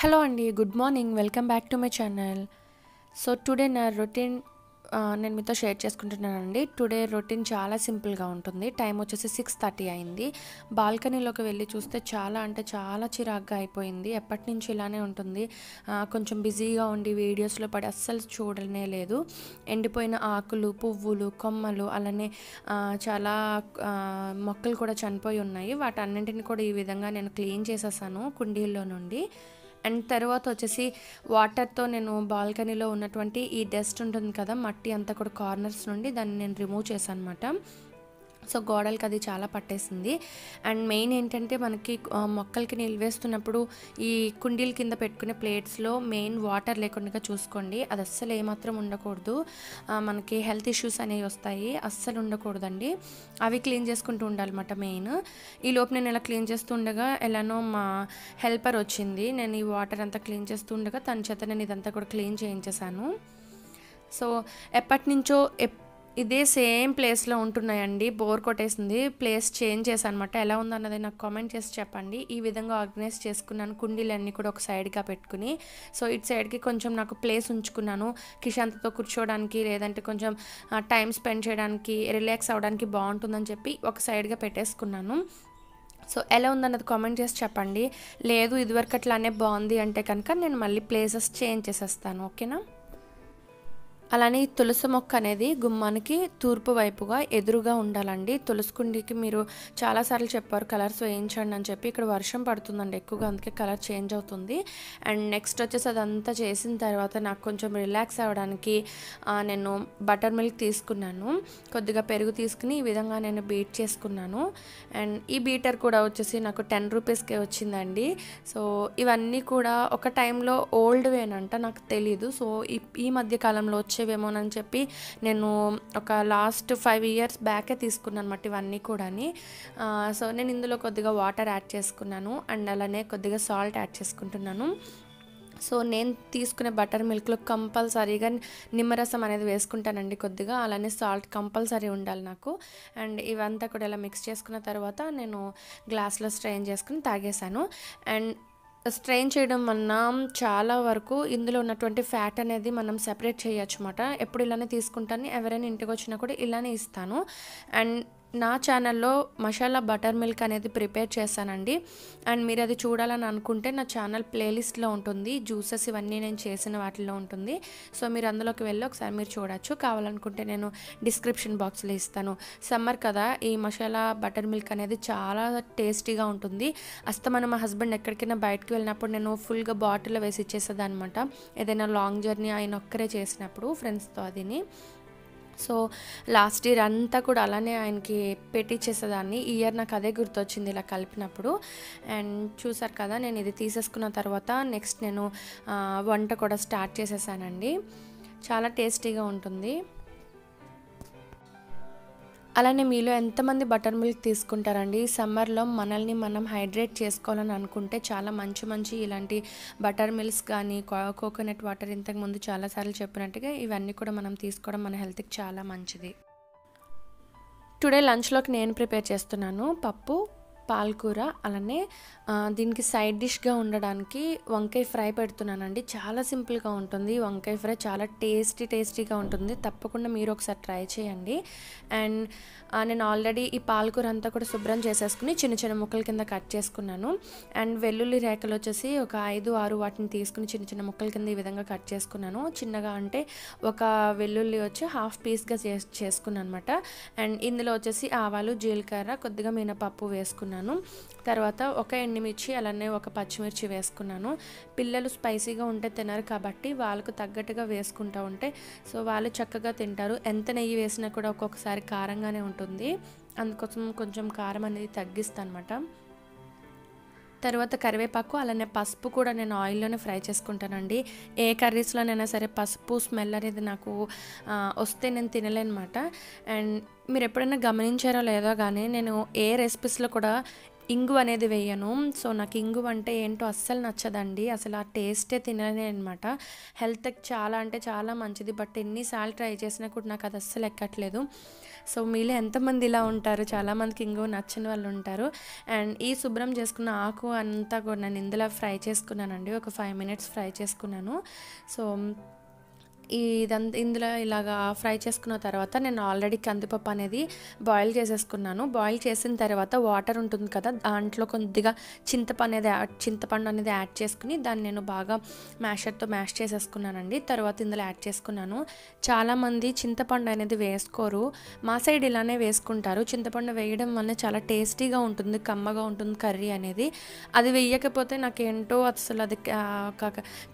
Hello అండి, good morning. Welcome back to my channel. So today నా routine నేను మీతో షేర్ చేసుకుంటున్నానండి. టుడే రొటీన్ చాలా సింపుల్గా ఉంటుంది. టైం వచ్చేసి 6:30 అయింది. బాల్కనీలోకి వెళ్ళి చూస్తే చాలా అంటే చాలా చిరాగ్గా అయిపోయింది. ఎప్పటి నుంచి ఇలానే ఉంటుంది. కొంచెం బిజీగా ఉండి వీడియోస్లో పడి అస్సలు చూడనే లేదు. ఎండిపోయిన ఆకులు, పువ్వులు, కొమ్మలు, అలానే చాలా మొక్కలు కూడా చనిపోయి ఉన్నాయి. వాటన్నింటిని కూడా ఈ విధంగా నేను క్లీన్ చేసేసాను కుండీల్లో నుండి. అండ్ తర్వాత వచ్చేసి వాటర్తో నేను బాల్కనీలో ఉన్నటువంటి ఈ డస్ట్ ఉంటుంది కదా, మట్టి అంతా కూడా కార్నర్స్ నుండి దాన్ని నేను రిమూవ్ చేశాను అనమాట. సో గోడలకి అది చాలా పట్టేసింది. అండ్ మెయిన్ ఏంటంటే మనకి మొక్కలకి నీళ్ళు వేస్తున్నప్పుడు ఈ కుండీల కింద పెట్టుకునే ప్లేట్స్లో మెయిన్ వాటర్ లేకుండా చూసుకోండి. అది అస్సలు ఏమాత్రం ఉండకూడదు. మనకి హెల్త్ ఇష్యూస్ అనేవి వస్తాయి, అస్సలు ఉండకూడదండి. అవి క్లీన్ చేసుకుంటూ ఉండాలన్నమాట మెయిన్. ఈ లోపు నేను ఇలా క్లీన్ చేస్తూ ఉండగా ఎలానో మా హెల్పర్ వచ్చింది. నేను ఈ వాటర్ అంతా క్లీన్ చేస్తూ ఉండగా తన చేత నేను ఇదంతా కూడా క్లీన్ చేయించేసాను. సో ఎప్పటి నుంచో ఇదే సేమ్ ప్లేస్లో ఉంటున్నాయండి. బోర్ కొట్టేసింది. ప్లేస్ చేంజ్ చేశాను అనమాట. ఎలా ఉందన్నది నాకు కామెంట్ చేసి చెప్పండి. ఈ విధంగా ఆర్గనైజ్ చేసుకున్నాను కుండీలన్నీ కూడా ఒక సైడ్గా పెట్టుకుని. సో ఇటు సైడ్కి కొంచెం నాకు ప్లేస్ ఉంచుకున్నాను కిషాంత్తో కూర్చోవడానికి, లేదంటే కొంచెం టైం స్పెండ్ చేయడానికి, రిలాక్స్ అవ్వడానికి బాగుంటుందని చెప్పి ఒక సైడ్గా పెట్టేసుకున్నాను. సో ఎలా ఉందన్నది కామెంట్ చేసి చెప్పండి. లేదు ఇదివరకు అట్లానే బాగుంది అంటే కనుక నేను మళ్ళీ ప్లేసెస్ చేంజ్ చేసేస్తాను, ఓకేనా. అలానే తులసి మొక్క అనేది గుమ్మానికి తూర్పు వైపుగా ఎదురుగా ఉండాలండి. తులసి కుండీకి మీరు చాలాసార్లు చెప్పారు కలర్స్ వేయించండి అని చెప్పి. ఇక్కడ వర్షం పడుతుందండి ఎక్కువగా, అందుకే కలర్ చేంజ్ అవుతుంది. అండ్ నెక్స్ట్ వచ్చేసి అదంతా చేసిన తర్వాత నాకు కొంచెం రిలాక్స్ అవ్వడానికి నేను బటర్ మిల్క్ తీసుకున్నాను. కొద్దిగా పెరుగు తీసుకుని ఈ విధంగా నేను బీట్ చేసుకున్నాను. అండ్ ఈ బీటర్ కూడా వచ్చేసి నాకు 10 రూపీస్కే వచ్చిందండి. సో ఇవన్నీ కూడా ఒక టైంలో ఓల్డ్ వేనంట, నాకు తెలీదు. సో ఈ మధ్య కాలంలో వచ్చేవేమోనని చెప్పి నేను ఒక లాస్ట్ 5 ఇయర్స్ బ్యాకే తీసుకున్నాను అన్నమాట ఇవన్నీ కూడా. సో నేను ఇందులో కొద్దిగా వాటర్ యాడ్ చేసుకున్నాను. అండ్ అలానే కొద్దిగా సాల్ట్ యాడ్ చేసుకుంటున్నాను. సో నేను తీసుకునే బటర్ మిల్క్లో కంపల్సరీగా నిమ్మరసం అనేది వేసుకుంటానండి కొద్దిగా. అలానే సాల్ట్ కంపల్సరీ ఉండాలి నాకు. అండ్ ఇవంతా కూడా ఇలా మిక్స్ చేసుకున్న తర్వాత నేను గ్లాస్లో స్ట్రెయిన్ చేసుకుని తాగేసాను. అండ్ స్ట్రెయిన్ చేయడం వలన చాలా వరకు ఇందులో ఉన్నటువంటి ఫ్యాట్ అనేది మనం సెపరేట్ చేయొచ్చు అన్నమాట. ఎప్పుడు ఇలానే తీసుకుంటాను, ఎవరైనా ఇంటికి వచ్చినా కూడా ఇలానే ఇస్తాను. అండ్ నా ఛానల్లో మసాలా బటర్ మిల్క్ అనేది ప్రిపేర్ చేశానండి. అండ్ మీరు అది చూడాలని అనుకుంటే నా ఛానల్ ప్లేలిస్ట్లో ఉంటుంది. జ్యూసెస్ ఇవన్నీ నేను చేసిన వాటిల్లో ఉంటుంది. సో మీరు అందులోకి వెళ్ళి ఒకసారి మీరు చూడొచ్చు. కావాలనుకుంటే నేను డిస్క్రిప్షన్ బాక్స్లో ఇస్తాను. సమ్మర్ కదా, ఈ మసాలా బటర్ మిల్క్ అనేది చాలా టేస్టీగా ఉంటుంది. అస్తమానం మా హస్బెండ్ ఎక్కడికైనా బయటకు వెళ్ళినప్పుడు నేను ఫుల్గా బాటిల్లో వేసి ఇచ్చేసేది అనమాట. ఏదైనా లాంగ్ జర్నీ ఆయన ఒక్కరే చేసినప్పుడు ఫ్రెండ్స్తో అదిని. సో లాస్ట్ ఇయర్ అంతా కూడా అలానే ఆయనకి పెట్టించేసేదాన్ని. ఈ ఇయర్ నాకు అదే గుర్తొచ్చింది ఇలా కలిపినప్పుడు. అండ్ చూసారు కదా, నేను ఇది తీసేసుకున్న తర్వాత నెక్స్ట్ నేను వంట కూడా స్టార్ట్ చేసేసానండి. చాలా టేస్టీగా ఉంటుంది. అలానే మీలో ఎంతమంది బటర్ మిల్క్ తీసుకుంటారండి? సమ్మర్లో మనల్ని మనం హైడ్రేట్ చేసుకోవాలని అనుకుంటే చాలా మంచి ఇలాంటి బటర్ మిల్క్స్ కానీ కోకోనట్ వాటర్ ఇంతకుముందు చాలాసార్లు చెప్పినట్టుగా ఇవన్నీ కూడా మనం తీసుకోవడం మన హెల్త్కి చాలా మంచిది. టుడే లంచ్లోకి నేను ప్రిపేర్ చేస్తున్నాను పప్పు, పాలకూర, అలానే దీనికి సైడ్ డిష్గా ఉండడానికి వంకాయ ఫ్రై పెడుతున్నానండి. చాలా సింపుల్గా ఉంటుంది వంకాయ ఫ్రై, చాలా టేస్టీగా ఉంటుంది. తప్పకుండా మీరు ఒకసారి ట్రై చేయండి. అండ్ నేను ఆల్రెడీ ఈ పాలకూర అంతా కూడా శుభ్రం చేసేసుకుని చిన్న ముక్కల కింద కట్ చేసుకున్నాను. అండ్ వెల్లుల్లి రేఖలు వచ్చేసి ఒక 5-6 వాటిని తీసుకుని చిన్న ముక్కల కింద ఈ విధంగా కట్ చేసుకున్నాను. చిన్నగా అంటే ఒక వెల్లుల్లి వచ్చి హాఫ్ పీస్గా చేసుకున్నాను అనమాట. అండ్ ఇందులో వచ్చేసి ఆవాలు, జీలకర్ర, కొద్దిగా మినపప్పు వేసుకున్నాను. తర్వాత ఒక ఎండుమిర్చి, అలానే ఒక పచ్చిమిర్చి వేసుకున్నాను. పిల్లలు స్పైసీగా ఉంటే తినరు కాబట్టి వాళ్ళకు తగ్గట్టుగా వేసుకుంటూ ఉంటే సో వాళ్ళు చక్కగా తింటారు. ఎంత నెయ్యి వేసినా కూడా ఒక్కొక్కసారి కారంగానే ఉంటుంది. అందుకోసం కొంచెం కారం అనేది తగ్గిస్తాను అనమాట. తర్వాత కరివేపాకు, అలానే పసుపు కూడా నేను ఆయిల్లోనే ఫ్రై చేసుకుంటానండి. ఏ కర్రీస్లోనైనా సరే పసుపు స్మెల్ అనేది నాకు వస్తే నేను తినలేనమాట. అండ్ మీరు ఎప్పుడైనా గమనించారో లేదో కానీ నేను ఏ రెసిపీస్లో కూడా ఇంగువ అనేది వేయను. సో నాకు ఇంగువ అంటే ఏంటో అస్సలు నచ్చదండి. అసలు ఆ టేస్టే తినలేను అనమాట. హెల్త్‌కి చాలా అంటే చాలా మంచిది. బట్ ఎన్నిసార్లు ట్రై చేసినా కూడా నాకు అది అస్సలు ఎక్కట్లేదు. సో మీలో ఎంతమంది ఇలా ఉంటారు? చాలామందికి ఇంగువ నచ్చని వాళ్ళు ఉంటారు. అండ్ ఈ శుభ్రం చేసుకున్న ఆకు అంతా కూడా నేను ఇందులో ఫ్రై చేసుకున్నానండి. ఒక 5 మినిట్స్ ఫ్రై చేసుకున్నాను. సో ఇదంతా ఇందులో ఇలాగా ఫ్రై చేసుకున్న తర్వాత నేను ఆల్రెడీ కందిపప్పు అనేది బాయిల్ చేసేసుకున్నాను. బాయిల్ చేసిన తర్వాత వాటర్ ఉంటుంది కదా, దాంట్లో కొద్దిగా చింతపండు అనేది యాడ్ చేసుకుని దాన్ని నేను బాగా మ్యాషర్తో మ్యాష్ చేసేసుకున్నానండి. తర్వాత ఇందులో యాడ్ చేసుకున్నాను. చాలామంది చింతపండు అనేది వేసుకోరు, మా సైడ్ ఇలానే వేసుకుంటారు. చింతపండు వేయడం వల్ల చాలా టేస్టీగా ఉంటుంది, కమ్మగా ఉంటుంది కర్రీ అనేది. అది వేయకపోతే నాకేంటో అసలు అది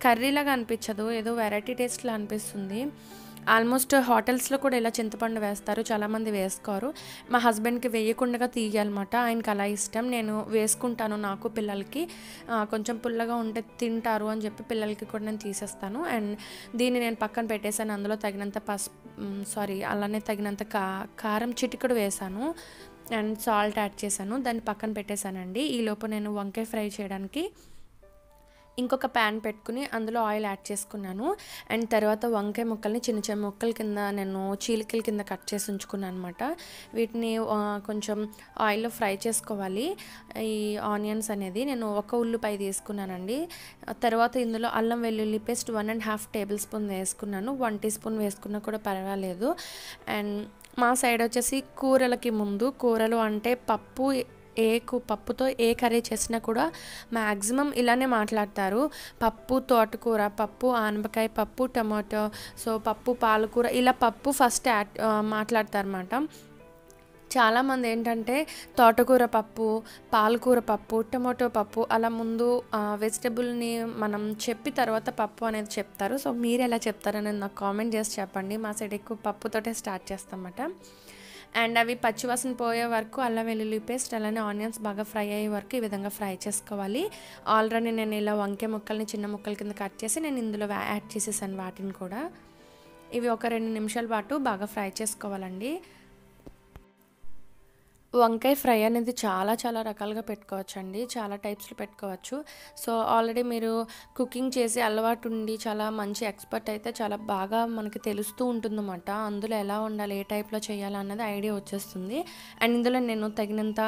కర్రీలాగా అనిపించదు, ఏదో వెరైటీ టేస్ట్లా అనిపిస్తుంది. ఆల్మోస్ట్ హోటల్స్లో కూడా ఇలా చింతపండు వేస్తారు, చాలామంది వేసుకోరు. మా హస్బెండ్కి వేయకుండా తీయాలన్నమాట, ఆయనకి అలా ఇష్టం. నేను వేసుకుంటాను, నాకు పిల్లలకి కొంచెం పుల్లగా ఉంటే తింటారు అని చెప్పి పిల్లలకి కూడా నేను తీసేస్తాను. అండ్ దీన్ని నేను పక్కన పెట్టేశాను. అందులో తగినంత అలానే తగినంత కారం చిటికెడు వేసాను అండ్ సాల్ట్ యాడ్ చేశాను. దాన్ని పక్కన పెట్టేశానండి. ఈలోపు నేను వంకాయ ఫ్రై చేయడానికి ఇంకొక ప్యాన్ పెట్టుకుని అందులో ఆయిల్ యాడ్ చేసుకున్నాను. అండ్ తర్వాత వంకాయ ముక్కల్ని చిన్న చిన్న ముక్కల కింద నేను చీలికల కింద కట్ చేసి ఉంచుకున్నాను అనమాట. వీటిని కొంచెం ఆయిల్లో ఫ్రై చేసుకోవాలి. ఈ ఆనియన్స్ అనేది నేను ఒక ఉల్లిపాయ తీసుకున్నానండి. తర్వాత ఇందులో అల్లం వెల్లుల్లి పేస్ట్ 1.5 టేబుల్ స్పూన్ వేసుకున్నాను. 1 టీ స్పూన్ వేసుకున్నా కూడా పర్వాలేదు. అండ్ మా సైడ్ వచ్చేసి కూరలకి ముందు, కూరలు అంటే పప్పుతో ఏ కర్రీ చేసినా కూడా మ్యాక్సిమం ఇలానే మాట్లాడతారు. పప్పు తోటకూర, పప్పు ఆనపకాయ, పప్పు టమాటో, సో పప్పు పాలకూర, ఇలా పప్పు ఫస్ట్ మాట్లాడతారు అన్నమాట. చాలామంది ఏంటంటే తోటకూర పప్పు, పాలకూర పప్పు, టమాటో పప్పు అలా ముందు వెజిటబుల్ని మనం చెప్పి తర్వాత పప్పు అనేది చెప్తారు. సో మీరు ఎలా చెప్తారని నాకు కామెంట్ చేసి చెప్పండి. మా సైడ్ ఎక్కువ పప్పుతోటే స్టార్ట్ చేస్తామన్నమాట. అండ్ అవి పచ్చివాసన పోయే వరకు అల్లం వెల్లుల్లి పేస్ట్ అలానే ఆనియన్స్ బాగా ఫ్రై అయ్యే వరకు ఈ విధంగా ఫ్రై చేసుకోవాలి. ఆల్రెడీ నేను ఇలా వంకాయ ముక్కల్ని చిన్న ముక్కల కింద కట్ చేసి నేను ఇందులో యాడ్ చేసేసాను వాటిని కూడా. ఇవి ఒక 2 నిమిషాల పాటు బాగా ఫ్రై చేసుకోవాలండి. వంకాయ ఫ్రై అనేది చాలా చాలా రకాలుగా పెట్టుకోవచ్చండి, చాలా టైప్స్లో పెట్టుకోవచ్చు. సో ఆల్రెడీ మీరు కుకింగ్ చేసి అలవాటు ఉండి చాలా మంచి ఎక్స్పర్ట్ అయితే చాలా బాగా మనకి తెలుస్తూ ఉంటుందన్నమాట. అందులో ఎలా ఉండాలి, ఏ టైప్లో చేయాలి అన్నది ఐడియా వచ్చేస్తుంది. అండ్ ఇందులో నేను తగినంత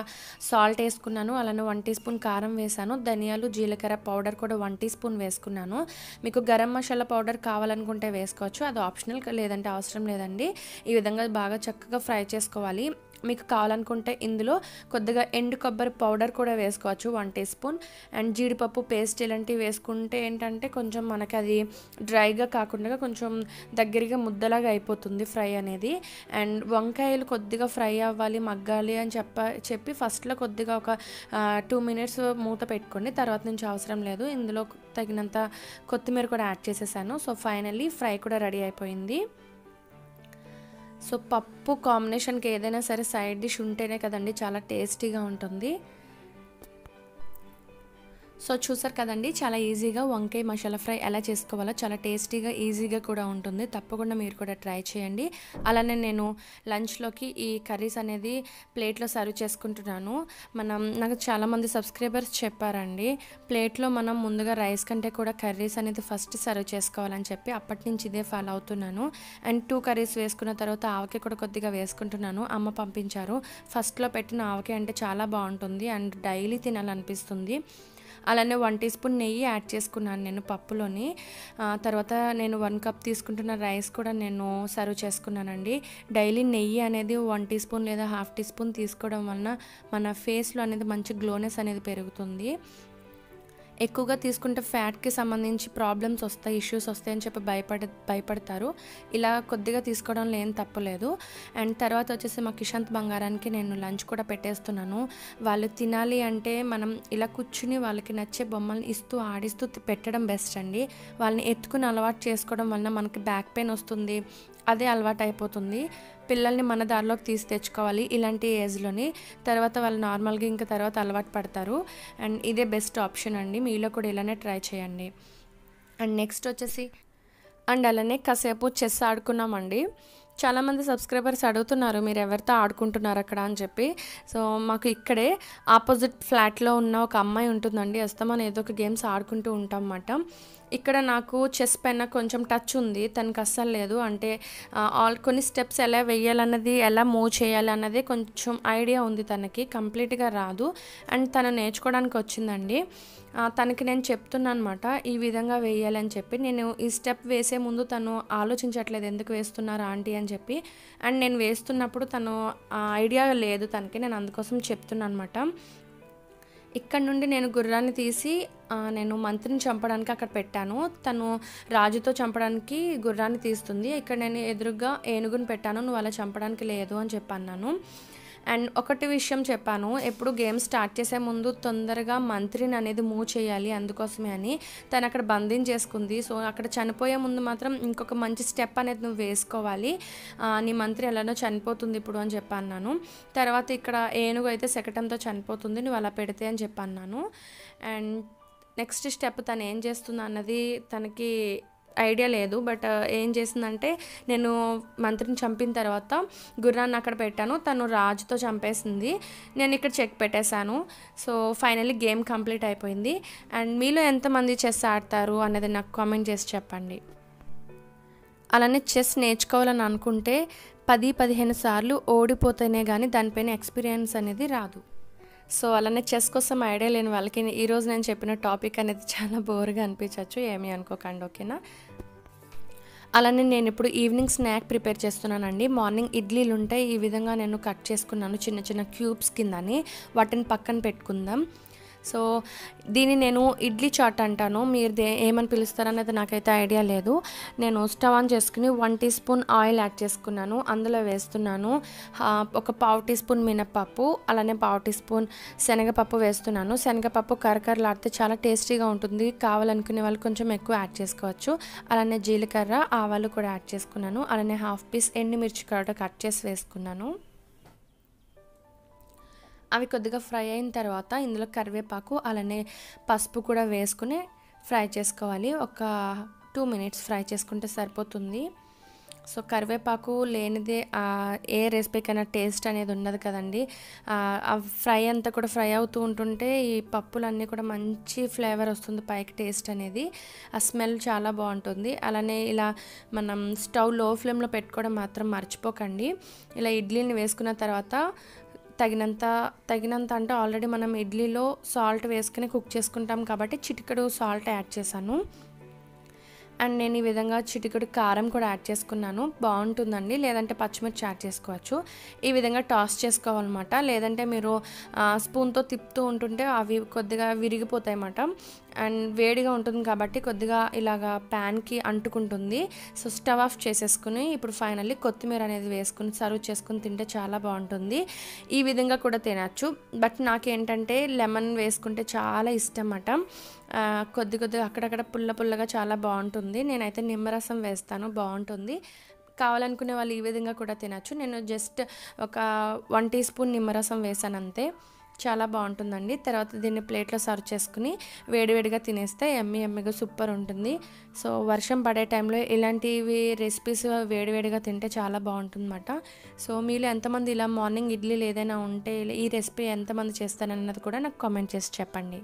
సాల్ట్ వేసుకున్నాను, అలానే 1 టీ స్పూన్ కారం వేసాను. ధనియాలు జీలకర్ర పౌడర్ కూడా 1 టీ స్పూన్ వేసుకున్నాను. మీకు గరం మసాలా పౌడర్ కావాలనుకుంటే వేసుకోవచ్చు, అది ఆప్షనల్, లేదంటే అవసరం లేదండి. ఈ విధంగా బాగా చక్కగా ఫ్రై చేసుకోవాలి. మీకు కావాలనుకుంటే ఇందులో కొద్దిగా ఎండు కొబ్బరి పౌడర్ కూడా వేసుకోవచ్చు, 1 టీ స్పూన్. అండ్ జీడిపప్పు పేస్ట్ ఇలాంటివి వేసుకుంటే ఏంటంటే కొంచెం మనకి అది డ్రైగా కాకుండా కొంచెం దగ్గరగా ముద్దలాగా అయిపోతుంది ఫ్రై అనేది. అండ్ వంకాయలు కొద్దిగా ఫ్రై అవ్వాలి, మగ్గాలి అని చెప్పి ఫస్ట్లో కొద్దిగా ఒక 2 మినిట్స్ మూత పెట్టుకోండి, తర్వాత నుంచి అవసరం లేదు. ఇందులో తగినంత కొత్తిమీర కూడా యాడ్ చేసేసాను. సో ఫైనల్లీ ఫ్రై కూడా రెడీ అయిపోయింది. సో పప్పు కాంబినేషన్కి ఏదైనా సరే సైడ్ డిష్ ఉంటేనే కదండి చాలా టేస్టీగా ఉంటుంది. సో చూసారు కదండి, చాలా ఈజీగా వంకాయ మసాలా ఫ్రై ఎలా చేసుకోవాలో చాలా టేస్టీగా ఈజీగా కూడా ఉంటుంది. తప్పకుండా మీరు కూడా ట్రై చేయండి. అలానే నేను లంచ్లోకి ఈ కర్రీస్ అనేది ప్లేట్లో సర్వ్ చేసుకుంటున్నాను. నాకు చాలామంది సబ్స్క్రైబర్స్ చెప్పారండి, ప్లేట్లో మనం ముందుగా రైస్ కంటే కూడా కర్రీస్ అనేది ఫస్ట్ సర్వ్ చేసుకోవాలని చెప్పి. అప్పటి నుంచి ఇదే ఫాలో అవుతున్నాను. అండ్ 2 కర్రీస్ వేసుకున్న తర్వాత ఆవకాయ కూడా కొద్దిగా వేసుకుంటున్నాను. అమ్మ పంపించారు. ఫస్ట్లో పెట్టిన ఆవకాయ అంటే చాలా బాగుంటుంది అండ్ డైలీ తినాలనిపిస్తుంది. అలానే 1 టీ స్పూన్ నెయ్యి యాడ్ చేసుకున్నాను నేను పప్పులోని. తర్వాత నేను 1 కప్ తీసుకుంటున్న రైస్ కూడా నేను సర్వ్ చేసుకున్నానండి. డైలీ నెయ్యి అనేది 1 టీ స్పూన్ లేదా 1/2 టీ స్పూన్ తీసుకోవడం వలన మన ఫేస్లో అనేది మంచి గ్లోనెస్ అనేది పెరుగుతుంది. ఎక్కువగా తీసుకుంటే ఫ్యాట్కి సంబంధించి ప్రాబ్లమ్స్ వస్తాయి, ఇష్యూస్ వస్తాయని చెప్పి భయపడతారు. ఇలా కొద్దిగా తీసుకోవడంలో ఏం తప్పలేదు. అండ్ తర్వాత వచ్చేసి మా కిషాంత్ బంగారానికి నేను లంచ్ కూడా పెట్టేస్తున్నాను. వాళ్ళు తినాలి అంటే మనం ఇలా కూర్చుని వాళ్ళకి నచ్చే బొమ్మల్ని ఇస్తూ ఆడిస్తూ పెట్టడం బెస్ట్ అండి. వాళ్ళని ఎత్తుకుని అలవాటు చేసుకోవడం వలన మనకి బ్యాక్ పెయిన్ వస్తుంది, అదే అలవాటు అయిపోతుంది. పిల్లల్ని మన దారిలోకి తీసి తెచ్చుకోవాలి ఇలాంటి ఏజ్లోని. తర్వాత వాళ్ళు నార్మల్గా ఇంకా తర్వాత అలవాటు పడతారు. అండ్ ఇదే బెస్ట్ ఆప్షన్ అండి, మీలో కూడా ఇలానే ట్రై చేయండి. అండ్ నెక్స్ట్ వచ్చేసి అలానే కాసేపు చెస్ ఆడుకున్నామండి. చాలామంది సబ్స్క్రైబర్స్ అడుగుతున్నారు మీరు ఎవరితో ఆడుకుంటున్నారు అక్కడ అని చెప్పి. సో మాకు ఇక్కడే ఆపోజిట్ ఫ్లాట్లో ఉన్న ఒక అమ్మాయి ఉంటుందండి. అస్తమానం ఏదో ఒక గేమ్స్ ఆడుకుంటూ ఉంటాం అన్నమాట. ఇక్కడ నాకు చెస్ పైన కొంచెం టచ్ ఉంది, తనకు అస్సలు లేదు. అంటే కొన్ని స్టెప్స్ ఎలా వేయాలన్నది, ఎలా మూవ్ చేయాలి అన్నది కొంచెం ఐడియా ఉంది తనకి, కంప్లీట్గా రాదు. అండ్ తను నేర్చుకోవడానికి వచ్చిందండి. తనకి నేను చెప్తున్నాను అనమాట ఈ విధంగా వేయాలని చెప్పి. నేను ఈ స్టెప్ వేసే ముందు తను ఆలోచించట్లేదు ఎందుకు వేస్తున్నారు ఆంటీ అని చెప్పి. అండ్ నేను వేస్తున్నప్పుడు తను ఐడియా లేదు తనకి, నేను అందుకోసం చెప్తున్నాను అనమాట. ఇక్కడ నుండి నేను గుర్రాన్ని తీసి నేను మంత్రిని చంపడానికి అక్కడ పెట్టాను. తను రాజుతో చంపడానికి గుర్రాన్ని తీస్తుంది. ఇక్కడ నేను ఎదురుగా ఏనుగుని పెట్టాను, నువ్వు అలా చంపడానికి లేదు అని చెప్పన్నాను. అండ్ ఒకటి విషయం చెప్పాను, ఎప్పుడు గేమ్ స్టార్ట్ చేసే ముందు తొందరగా మంత్రిని అనేది మూవ్ చేయాలి, అందుకోసమే అని. తను అక్కడ బంధించేసుకుంది. సో అక్కడ చనిపోయే ముందు మాత్రం ఇంకొక మంచి స్టెప్ అనేది నువ్వు వేసుకోవాలి, నీ మంత్రి ఎలానో చనిపోతుంది ఇప్పుడు అని చెప్పన్నాను. తర్వాత ఇక్కడ ఏనుగు అయితే శకటంతో చనిపోతుంది, నువ్వు అలా పెడితే అని చెప్పన్నాను. అండ్ నెక్స్ట్ స్టెప్ తను ఏం చేస్తుంది అన్నది తనకి ఐడియా లేదు. బట్ ఏం చేసిందంటే, నేను మంత్రిని చంపిన తర్వాత గుర్రాన్ని అక్కడ పెట్టాను, తను రాజుతో చంపేసింది. నేను ఇక్కడ చెక్ పెట్టేశాను. సో ఫైనల్లీ గేమ్ కంప్లీట్ అయిపోయింది. అండ్ మీలో ఎంతమంది చెస్ ఆడతారు అనేది నాకు కామెంట్ చేసి చెప్పండి. అలానే చెస్ నేర్చుకోవాలని అనుకుంటే 10-15 సార్లు ఓడిపోతేనే కానీ దానిపైన ఎక్స్పీరియన్స్ అనేది రాదు. సో అలానే చెస్ కోసం ఐడియా లేని వాళ్ళకి ఈరోజు నేను చెప్పిన టాపిక్ అనేది చాలా బోర్గా అనిపించవచ్చు, ఏమీ అనుకోకండి, ఓకేనా. అలానే నేను ఇప్పుడు ఈవినింగ్ స్నాక్ ప్రిపేర్ చేస్తున్నానండి. మార్నింగ్ ఇడ్లీలు ఉంటాయి, ఈ విధంగా నేను కట్ చేసుకున్నాను చిన్న చిన్న క్యూబ్స్ కిందని, వాటిని పక్కన పెట్టుకుందాం. సో దీన్ని నేను ఇడ్లీ చాట్ అంటాను, మీరు ఏమని పిలుస్తారనేది నాకైతే ఐడియా లేదు. నేను స్టవ్ ఆన్ చేసుకుని 1 టీ స్పూన్ ఆయిల్ యాడ్ చేసుకున్నాను, అందులో వేస్తున్నాను ఒక 1/2 టీ స్పూన్ మినప్పప్పు, అలానే 1/2 టీ స్పూన్ శనగపప్పు వేస్తున్నాను. శనగపప్పు కరకరలాడితే చాలా టేస్టీగా ఉంటుంది, కావాలనుకునే వాళ్ళు కొంచెం ఎక్కువ యాడ్ చేసుకోవచ్చు. అలానే జీలకర్ర, ఆవాలు కూడా యాడ్ చేసుకున్నాను. అలానే 1/2 పీస్ ఎండుమిర్చి కూడా కట్ చేసి వేసుకున్నాను. అవి కొద్దిగా ఫ్రై అయిన తర్వాత ఇందులో కరివేపాకు, అలానే పసుపు కూడా వేసుకుని ఫ్రై చేసుకోవాలి. ఒక 2 మినిట్స్ ఫ్రై చేసుకుంటే సరిపోతుంది. సో కరివేపాకు లేనిదే ఏ రెసిపీకైనా టేస్ట్ అనేది ఉండదు కదండి. ఆ ఫ్రై అంతా కూడా ఫ్రై అవుతూ ఉంటుంటే ఈ పప్పులన్నీ కూడా మంచి ఫ్లేవర్ వస్తుంది పైకి, టేస్ట్ అనేది, ఆ స్మెల్ చాలా బాగుంటుంది. అలానే ఇలా మనం స్టవ్ లో ఫ్లేమ్లో పెట్టుకోవడం మాత్రం మర్చిపోకండి. ఇలా ఇడ్లీని వేసుకున్న తర్వాత తగినంత అంటే ఆల్రెడీ మనం ఇడ్లీలో సాల్ట్ వేసుకుని కుక్ చేసుకుంటాం కాబట్టి చిటికెడు సాల్ట్ యాడ్ చేశాను. అండ్ నేను ఈ విధంగా చిటికెడు కారం కూడా యాడ్ చేసుకున్నాను, బాగుంటుందండి. లేదంటే పచ్చిమిర్చి యాడ్ చేసుకోవచ్చు. ఈ విధంగా టాస్ చేసుకోవాలన్నమాట. లేదంటే మీరు స్పూన్తో తిప్పుతూ ఉంటుంటే అవి కొద్దిగా విరిగిపోతాయి అన్నమాట. అండ్ వేడిగా ఉంటుంది కాబట్టి కొద్దిగా ఇలాగా ప్యాన్కి అంటుకుంటుంది. సో స్టవ్ ఆఫ్ చేసేసుకుని ఇప్పుడు ఫైనల్లీ కొత్తిమీర అనేది వేసుకుని సర్వ్ చేసుకుని తింటే చాలా బాగుంటుంది. ఈ విధంగా కూడా తినచ్చు. బట్ నాకేంటంటే లెమన్ వేసుకుంటే చాలా ఇష్టం అన్నమాట. కొద్దిగా అక్కడక్కడ పుల్లగా చాలా బాగుంటుంది. నేనైతే నిమ్మరసం వేస్తాను, బాగుంటుంది. కావాలనుకునే వాళ్ళు ఈ విధంగా కూడా తినచ్చు. నేను జస్ట్ ఒక 1 టీ స్పూన్ నిమ్మరసం వేసాను అంతే, చాలా బాగుంటుందండి. తర్వాత దీన్ని ప్లేట్లో సర్వ్ చేసుకుని వేడివేడిగా తినేస్తే ఎమ్మీగా సూపర్ ఉంటుంది. సో వర్షం పడే టైంలో ఇలాంటివి రెసిపీస్ వేడివేడిగా తింటే చాలా బాగుంటుందన్నమాట. సో మీలో ఎంతమంది ఇలా మార్నింగ్ ఇడ్లీలు ఏదైనా ఉంటే ఈ రెసిపీ ఎంతమంది చేస్తారన్నది కూడా నాకు కామెంట్ చేసి చెప్పండి.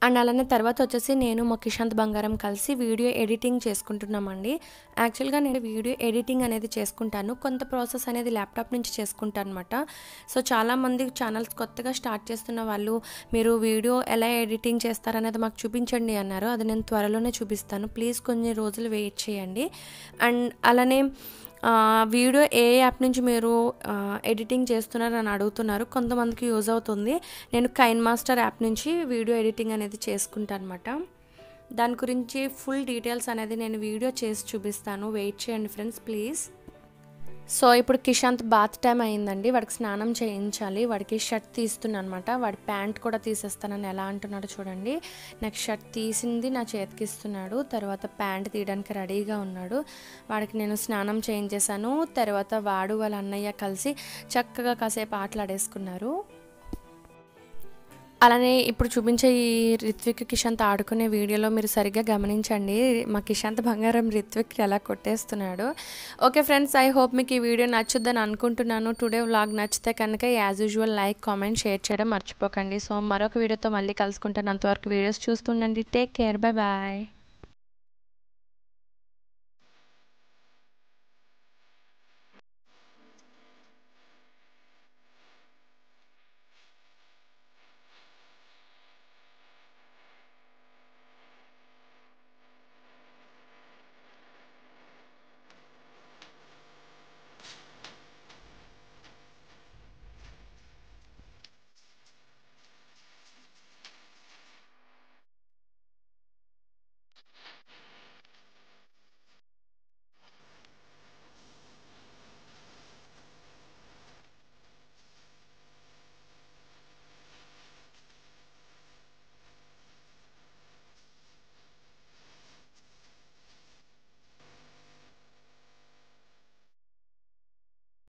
అండ్ అలానే తర్వాత వచ్చేసి నేను మా కిషాంత్ బంగారం కలిసి వీడియో ఎడిటింగ్ చేసుకుంటున్నామండి. యాక్చువల్గా నేను వీడియో ఎడిటింగ్ అనేది చేసుకుంటాను, కొంత ప్రాసెస్ అనేది ల్యాప్టాప్ నుంచి చేసుకుంటాను అనమాట. సో చాలామంది ఛానల్స్ కొత్తగా స్టార్ట్ చేస్తున్న వాళ్ళు మీరు వీడియో ఎలా ఎడిటింగ్ చేస్తారనేది మాకు చూపించండి అన్నారు. అది నేను త్వరలోనే చూపిస్తాను, ప్లీజ్ కొన్ని రోజులు వెయిట్ చేయండి. అండ్ అలానే వీడియో ఏ యాప్ నుంచి మీరు ఎడిటింగ్ చేస్తున్నారు అని అడుగుతున్నారు, కొంతమందికి యూజ్ అవుతుంది. నేను కైన్ మాస్టర్ యాప్ నుంచి వీడియో ఎడిటింగ్ అనేది చేసుకుంటాను అనమాట. దాని గురించి ఫుల్ డీటెయిల్స్ అనేది నేను వీడియో చేసి చూపిస్తాను, వెయిట్ చేయండి ఫ్రెండ్స్ ప్లీజ్. సో ఇప్పుడు కిషాంత్ బాత్ టైం అయిందండి, వాడికి స్నానం చేయించాలి. వాడికి షర్ట్ తీస్తున్నాను అనమాట, వాడి ప్యాంట్ కూడా తీసేస్తానని ఎలా అంటున్నాడో చూడండి. నాకు షర్ట్ తీసింది నా చేతికి ఇస్తున్నాడు, తర్వాత ప్యాంట్ తీయడానికి రెడీగా ఉన్నాడు. వాడికి నేను స్నానం చేయించేశాను. తర్వాత వాడు వాళ్ళ అన్నయ్య కలిసి చక్కగా కాసేపు ఆటలాడేసుకున్నారు. అలానే ఇప్పుడు చూపించే ఈ రిత్విక్ కిషాంత్ ఆడుకునే వీడియోలో మీరు సరిగ్గా గమనించండి, మా కిషాంత్ బంగారం రిత్విక్ ఎలా కొట్టేస్తున్నాడు. ఓకే ఫ్రెండ్స్, ఐ హోప్ మీకు ఈ వీడియో నచ్చుద్దని అనుకుంటున్నాను. టుడే వ్లాగ్ నచ్చితే కనుక as usual like, comment, share చేయడం మర్చిపోకండి. సో మరొక వీడియోతో మళ్ళీ కలుసుకుంటాను. అంతవరకు వీడియోస్ చూస్తుండండి. Take care, bye bye.